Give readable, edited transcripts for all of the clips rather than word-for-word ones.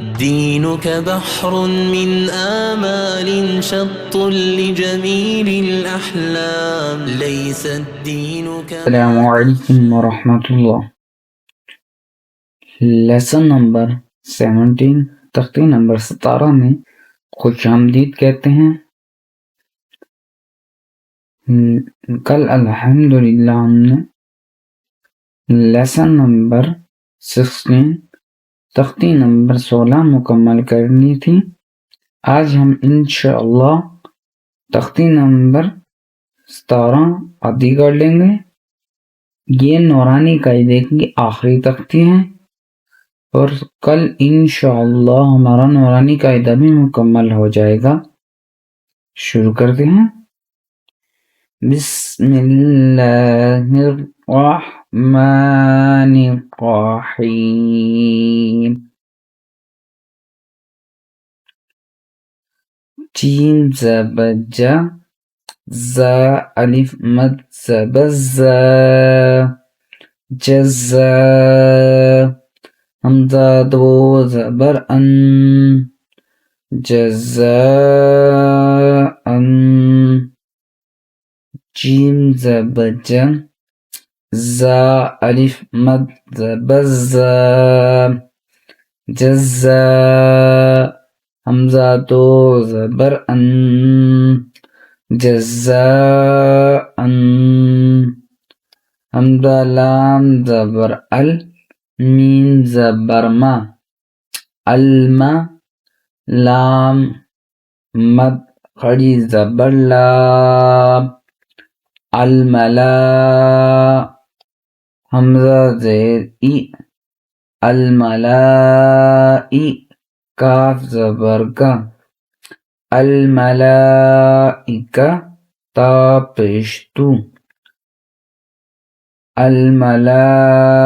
دينك بحر من آمال شط لجميل الأحلام ليس الدين السلام علیکم ورحمۃ اللہ۔ لیسن نمبر 17 تختی نمبر 17 میں خوش آمدید کہتے ہیں۔ کل الحمدللہ ہم نے لیسن نمبر 16 تختی نمبر 16 مکمل کرنی تھی۔ آج ہم انشاءاللہ تختی نمبر 17 عادی کر لیں گے۔ یہ نورانی قاعدے کی آخری تختی ہے اور کل انشاءاللہ ہمارا نورانی قاعدہ بھی مکمل ہو جائے گا۔ شروع کرتے ہیں۔ بسم اللہ الرحمن الرحیم۔ جیم زبر جا، زا الف مد زبر زا، جزا حمزہ دو زبر ان، جزاءً۔ جیم زبر جا، زا الف مد زبر زا، جزا حمزہ دو زبر ان، جزاءً۔ حمزہ لام زبر ال، میم زبر ما، الما لام مد کھڑی زبر لا، الملا حمزہ زیر ای، الملائی کاف زبر کا، الملائکہ تا پیش تو، الملائکۃ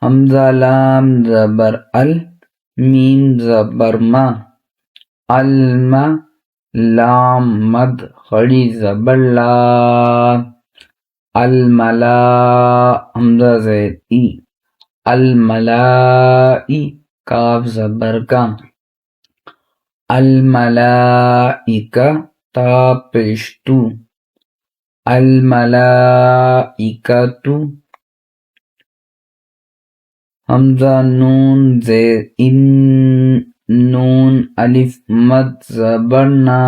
حمزہ لام زبر ال، میم زبر ما، الما لام مد کھڑی زبر لا، الملا حمزہ زیر ای، الملائی کاف زبر کا، الملائکہ تا پیش تو، الملائکۃ حمزہ نون زیر ان، نون الف مد زبر نا،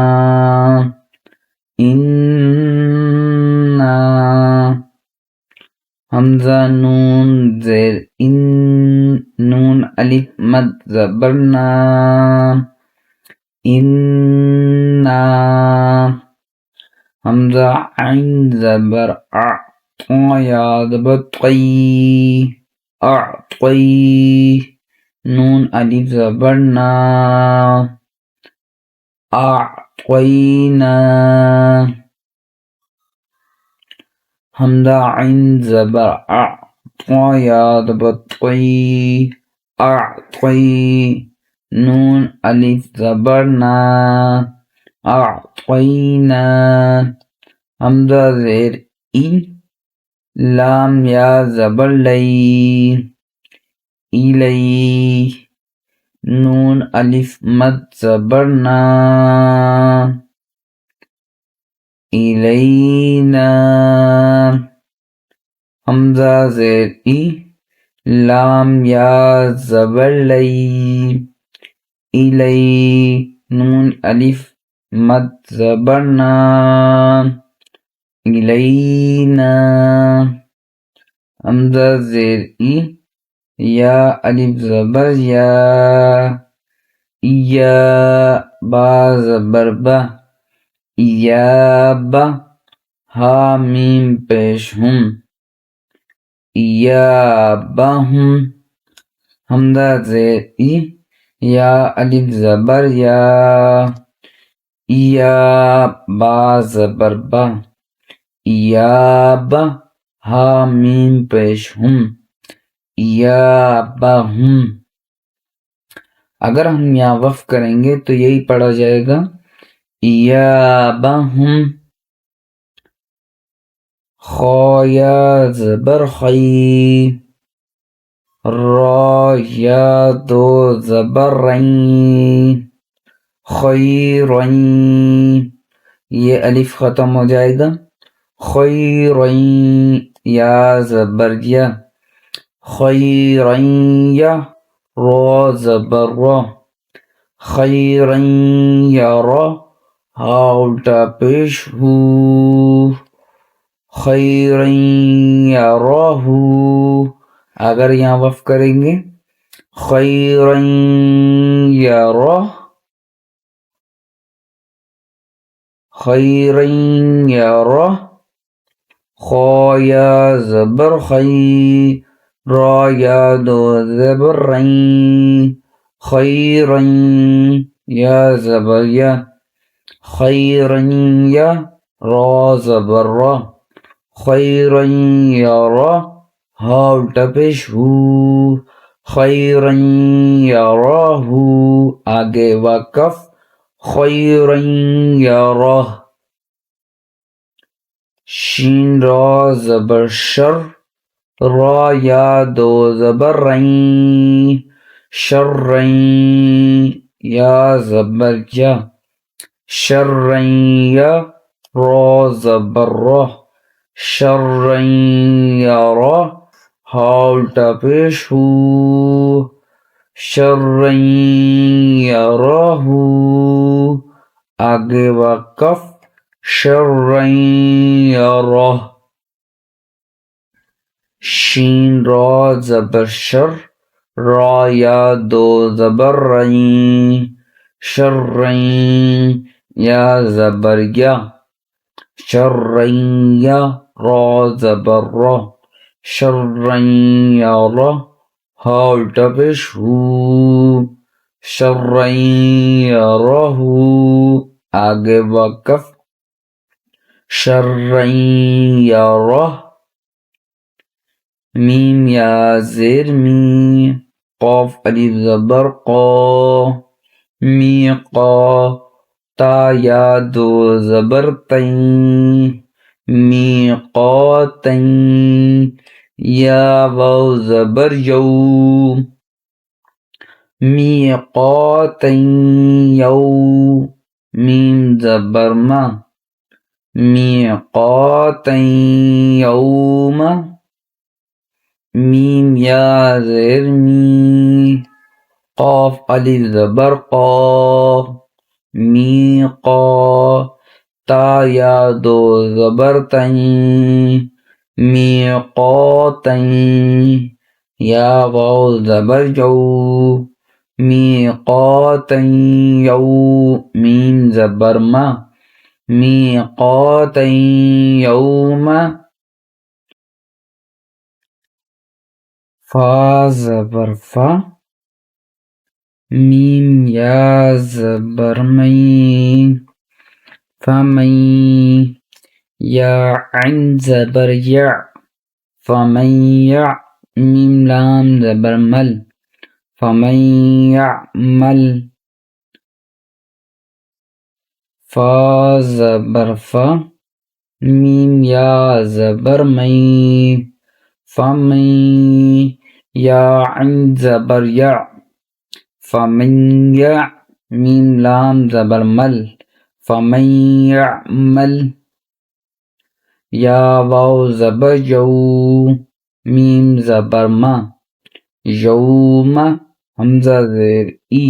انا حمزہ نون زیر ان، نون الف مد زبر نا، انا حمزہ عین زبر ا، یا زبر طی، اعطی نون الف زبر نا، اعطینا حمزہ عین زبر ا، یا زبر طی، اعطی نون الف زبر نا، اعطینا حمزہ زیر ای، لام یا زبر لئی، الی نون الف مد زبر نا، الینا حمزہ زیر ای، لام یا زبر لئی، الی نون الف مد زبر نا، الینا حمزہ زیر ای، یا الف زبر یا، یا با زبر با، ایابا ہا میم پیش ہم، ایابہم حمزہ زیر ای، یا الف زبر یا، یا با زبر با، ایابا ہا میم پیش ہم، ایابہم۔ اگر ہم یہاں وقف کریں گے تو یہی پڑھا جائے گا، ایابہم۔ خا یا زبر خی، را یا دو زبر رین خیرین یہ الف ختم ہو جائے گا خیرین یا زبر یا خیرین یا را زبر را خیرین یا را ہا الٹا پیش ہو خیرین یا را ہو اگر یہاں وقف کریں گے خیرین یا را خیرین یا را خا یا زبر خی را یا دو زبر رین خیرین یا زبر یا خیرین یا را زبر را خیرین یا را ہا الٹا پیش ہو خیرین یا را ہو آگے وقف خیرین یا را شین را زبر شر را یا دو زبر رین شرین یا زبر یا شرین یا را زبر را شرین یا را ہا الٹا پیش ہو شرین یا را ہو آگے وقف شرین یا را شین را زبر شر را یا دو زبر رین شرین یا زبر یا شرین یا را زبر را شرین یا را ہا الٹا پیش ہو شرین یا را ہو آگے وقف شرین یا را میم یا زیر می قاف الف زبر قا می قا تا یا دو زبر تین می قا تین یا واو زبر یو می قا تین یو میم زبر ما می قا تین یوم میم یا زیر می قاف الف زبر قا می قا تا یا دو زبر تین می قا تین یا واو زبر جو می قا تین یو میم زبر ما می قا تین یوم فا زبر فا میم یا زبر مین فمن یا عین زبر یا فمن یا میم لام زبر مل فمن یعمل فا زبر فا میم یا زبر مین فمن یا عین زبر یا فمن یا میم لام زبر مل فمن یعمل یا واو زبر یو میم زبر ما یوم حمزہ زیر ای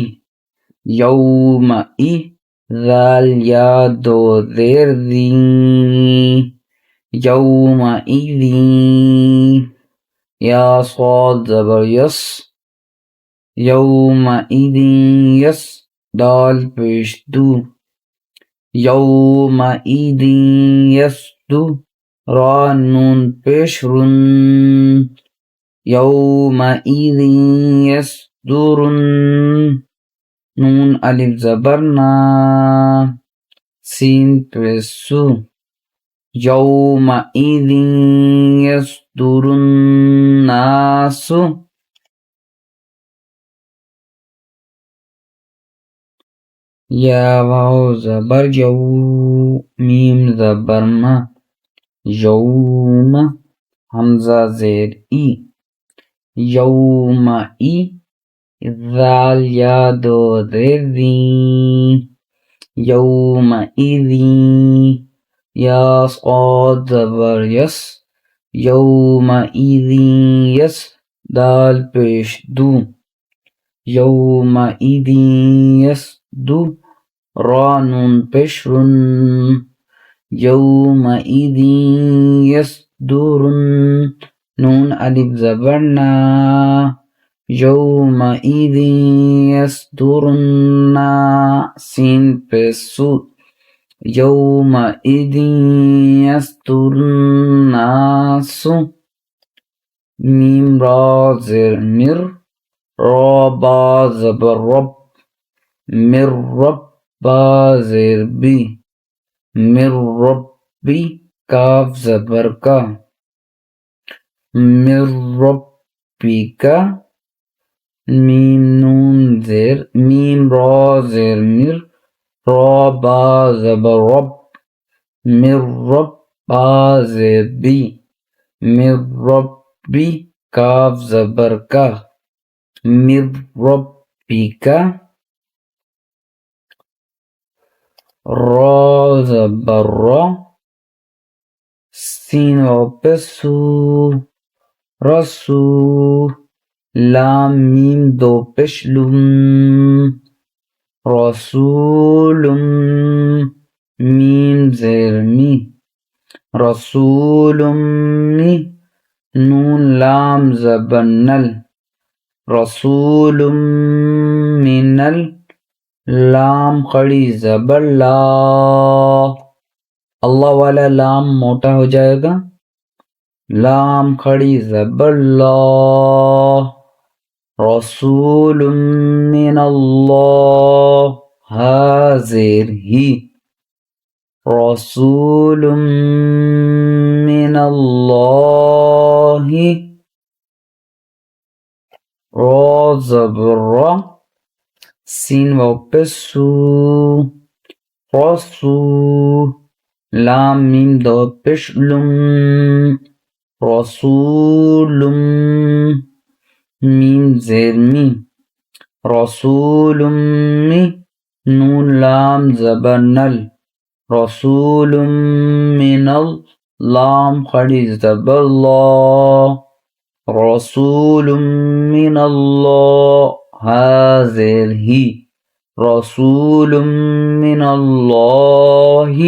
یوم ای ذال یا دو زیر زین یوم ایذین یا صاد زبر یس یوم ایذین یس دال پیش دو یوم ایذین یس دو را نون پیش رن یوم ایذین یس دورن نون الف زبر نا سین پیش سو یوم ایذین یصدر الناس یا واو زبر یو میم زبر ما یوم حمزہ زیر ای یوم ای ذال یا دو زیر ذی یومئذ یا صاد زبر یس یومئذ یس دال پیش دو یومئذ یس دو را نون پیش رن یومئذ یصدر نون الف زبر نا یومئذ یصدر سین پہ سو یومئذ یصدر الناس میم را زر مر را با زبر رب مر رب با زر بی مر ربی کاف زبر کا مر ربی کا میم نون زیر میم را زیر مر را با زبر رب مر رب با زیر بی مر ربی کاف زبر کا مر ربی کا را زبر را سین و پسو رسو لام میم دو پشلم رسول میم زیر می رسول می نون لام زبر نل رسول منل لام کھڑی زبر لا اللہ والا لام موٹا ہو جائے گا لام کھڑی زبر لا رسول من اللہ حاضر ہی رسول من اللہ را زبر را سین و پسو رسو لام میم دو پشلم رسول میم زیر می رسول می نون لام زبر نل رسول من لام کھڑی زبر لا رسول من اللہ حاضر ہی رسول من اللہ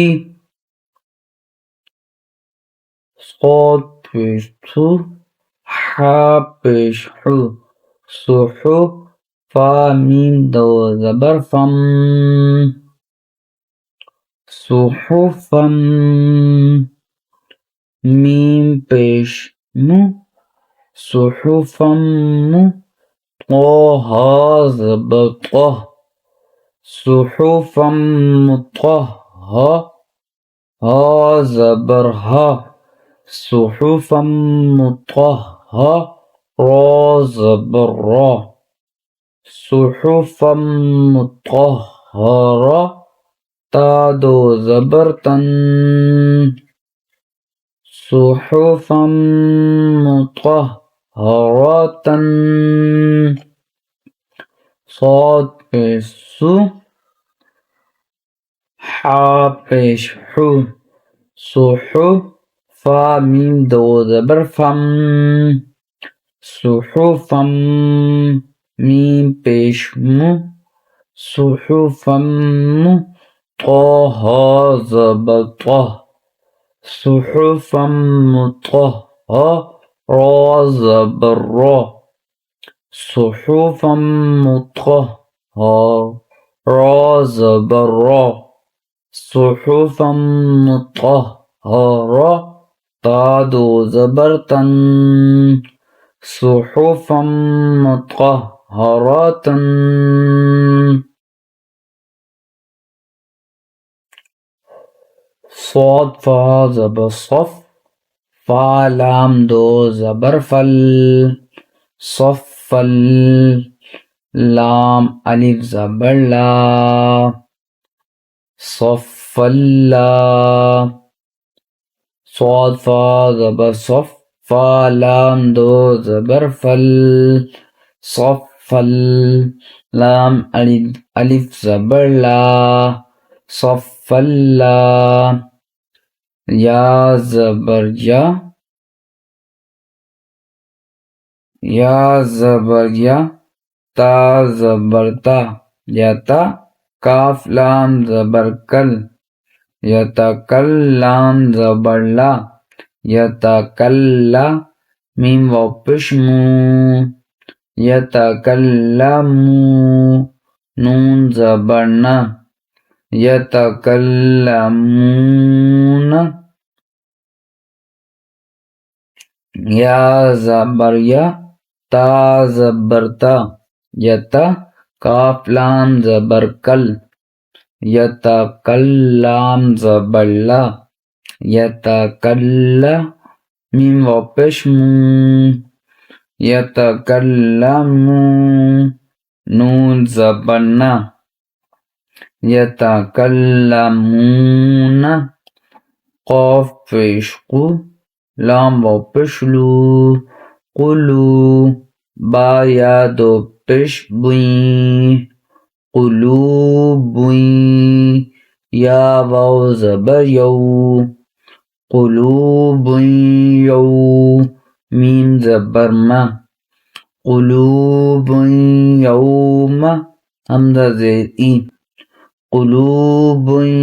صاد پیش تو حا پیش حو صحو فا میم دو زبر فم صحفم میم پیش مو صحفم طه زبر طه صحفم مطهرة ها زبر ها صحفا مطهرة را زبر را صحفا مطهرة تا دو زبر تن صحفا مطهرة صاد پیش سو حا پیش حو صحو فا میم دو زبر فم صحفم میم پیش مو صحفم طه زبر طه صحفم مطهرة را زبر را صحفا مطهرة را زبر را صحفا مطهرة تا دو زبر تن صحفا مطهرة صاد فا زبر صف فا لام دو زبر فل صفل لام الف زبر لا صفلا صاد فا زبر صف فا لام دو زبر فل صف فل، لام الف زبر لا، صف لا، یا زبر یا، یا زبر یا، تا زبر تا، یتا، کاف لام زبر کل، یتکلم زبر لا، یتکلا، میم واو پیش مو، یتکلمو، نون زبر نا، یتکلمون، یا زبر یا، تا زبر تا، یتا، کاف لام زبر کل، یتکلم زبر لا، یتکلا، میم واو پیش مو، یتکلمو، نون زبر نا، یتکلمون، قاف پیش قو، لام واو پیش لو، قلو، با یا دو پیش بوئی، قلوبوئی، یا واو زبر یو، قلوبوئی یو، میم زبر ما، قلوبوئی یوم، حمزہ زیر ای، قلوبوئی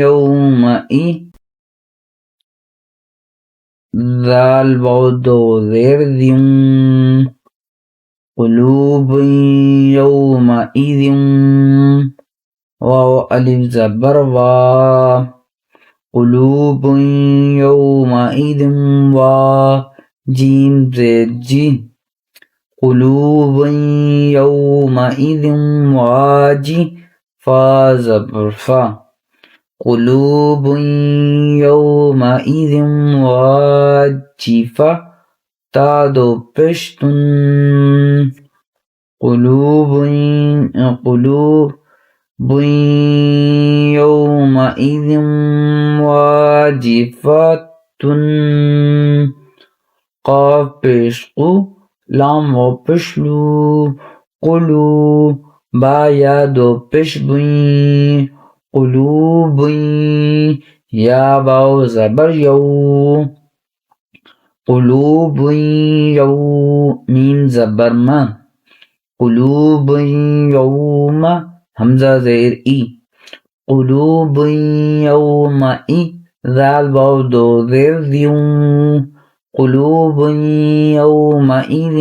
یومئی، ذال واو دو زیر دیوں، قلوبوئی یومئذ، واو الف زبر وا، قلوب یومئذ وا، جیم زیر جی، قلوب یومئذ واجی، فا زبر فا، قلوب یومئذ واجفہ، تا دو پشتن، قلوب یومئذ واجفة، قاف پیش قو، لام واو پیش لو، قلو، با یا دو پیش بوئی، قلوبوئی، یا واو زبر یو، قلوبوئی یو، میم زبر ما، قلوبوئی یوم، حمزہ زیر ای، قلوبوئی یومئی، ذال واو دو زیر دیوں، قلوبوئی یومئذ،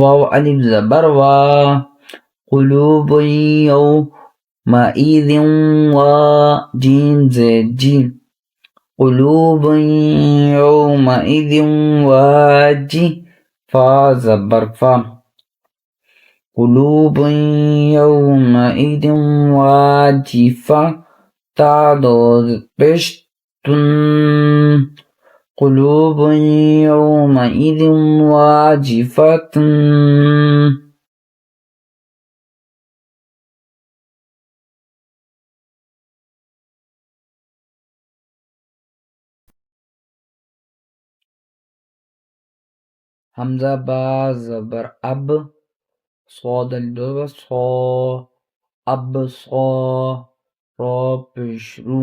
واو الف زبر وا، قلوبوئی یومئذ وا، جیم زیر جی، قلوبوئی یومئذ واجی، فا زبر فا، قلوب یومئذ واجفہ، تا دو پشتن، قلوب یومئذ واجفة، حمزہ با زبر اب، صاد الف صا، اب صا، را پیش رو،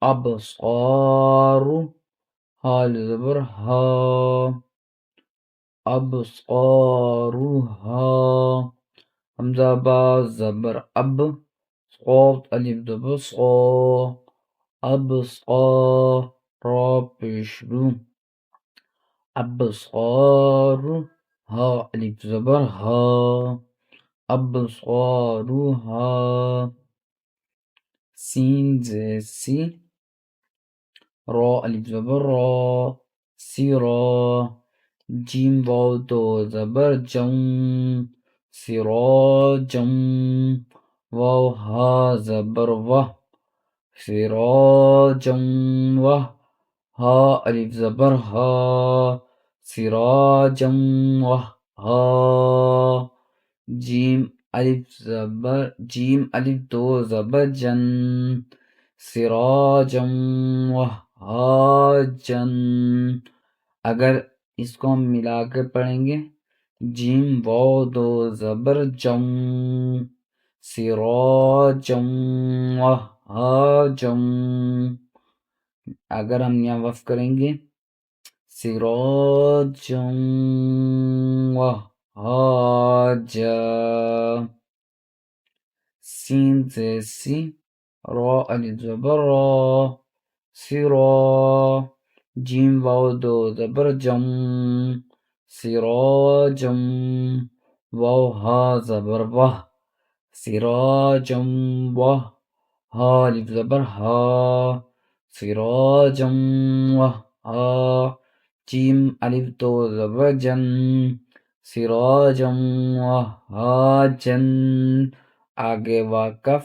ابصارو، حال زبر ہا، ابصارها، حمزہ با زبر اب، صاد الف زبر صا، ابصا، را پیش رو، ابصارو، ہا الف زبر ہا، ابصارها، سین زیر سی، را الف زبر را، سیرا، جیم واو دو زبر جم، سراجم، واو ہا زبر وہ، سراجم وہ، ہا الف زبر ہا، سراجم وہ ہا، جیم الف دو زبر جن، سراجم وہ ہا جن، اگر اس کو ہم ملا کر پڑھیں گے جیم واو دو زبر جم سراجم وہاجم. اگر ہم یہاں وقف کریں گے سراجم وہاجا. سین سے سی را الف زبر را سرا. جیم واو دو زبر جم سراجم واو ہا زبر واہ سراجم واہ ہا الف زبر ہا سراجم واہ ہا. جیم الف دو زبر جن سراجم واہ ہا جن. آگے واقف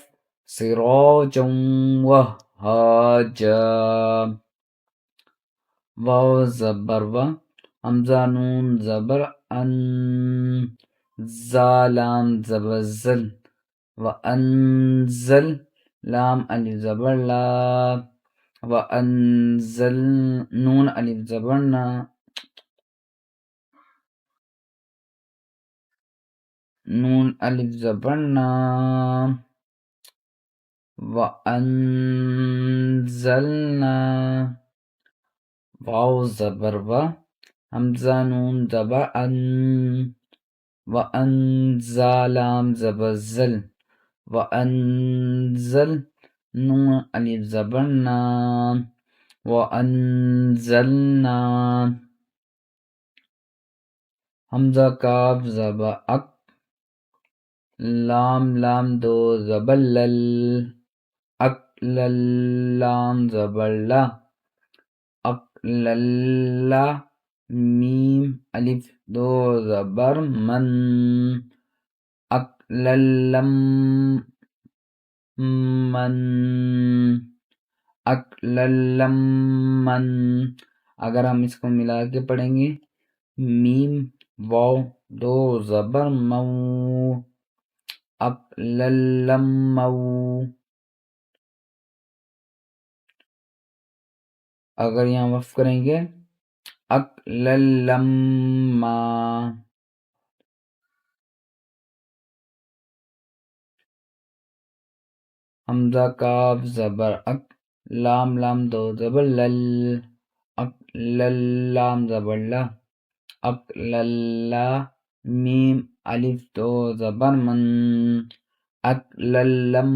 سراجم واہ ہا جا. واو زبر و حمزہ نون زبر ان زالام زبر زل وانزل لام الف زبر لا وانزل نون الف زبر نا نون الف زبر نا وانزلنا. واو زبر و حمزہ نون زبر ان وانزالام زبر زل وانزل نون الف زبر نا وانزلنا. حمزہ کاف زبر اک لام لام دو زبر لل اکلل لام زبر لا اکلل. میم الف دو زبر من اکللم من اکللم من. اگر ہم اس کو ملا کے پڑھیں گے میم واو دو زبر مو اکللم مو. اگر یہاں وقف کریں گے اکللم ما. حمزہ کاف زبر اک لام لام دو زبر لل اکلل لام زبر لا اکللا. میم الف دو زبر من اکللم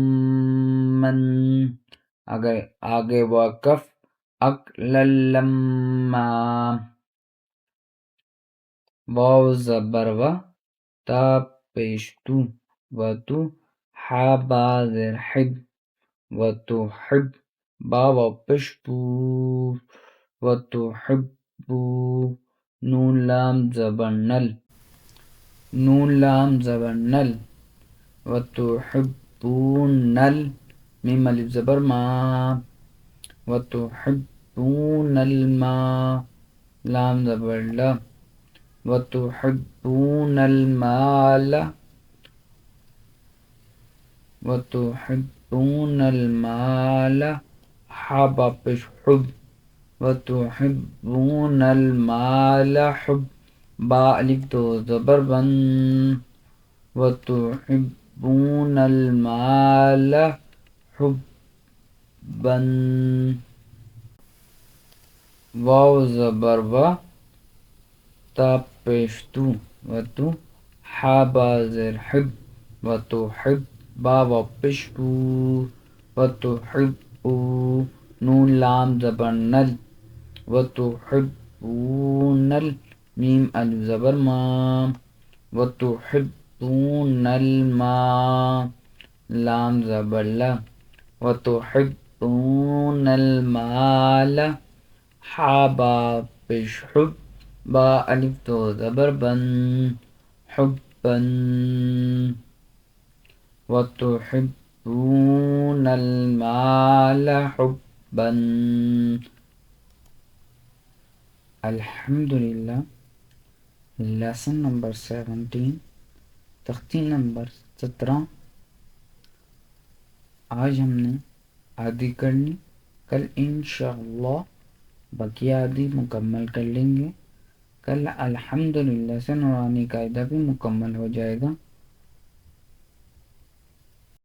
من. اگر آگے واقف اکللم ما. واو زبر و تا پیش تو و تو حا با زیر حب و تو حب با واپش بو و تو حب بو. نون لام زبر نل نون لام زبر نل و تو حبون نل. میم الف زبر ما و تو حبون الما لام زبر لا وتحبون المال وتحبون المال حب پیش حب وتحبون المال حب با الف دو زبر بن وتحبون المال حبا. واو زبر و تا پیش تو و تو حا با زیر حب و تو حب با واپش بو و تو حب بو. نون لام زبر نل و تو حبون ال. میم الف زبر ما و تو حبون الما لام زبر لا و تو حبون المال حا با پیش حب با الف دو زبر بن حبا وتحبون المال حبا. الحمدللہ. لیسن نمبر 17 تختی نمبر 17 آج ہم نے آدھی کرنی. کل انشاءاللہ بقیہ آدھی مکمل کر لیں گے. کل الحمدللہ سے نورانی قاعدہ بھی مکمل ہو جائے گا.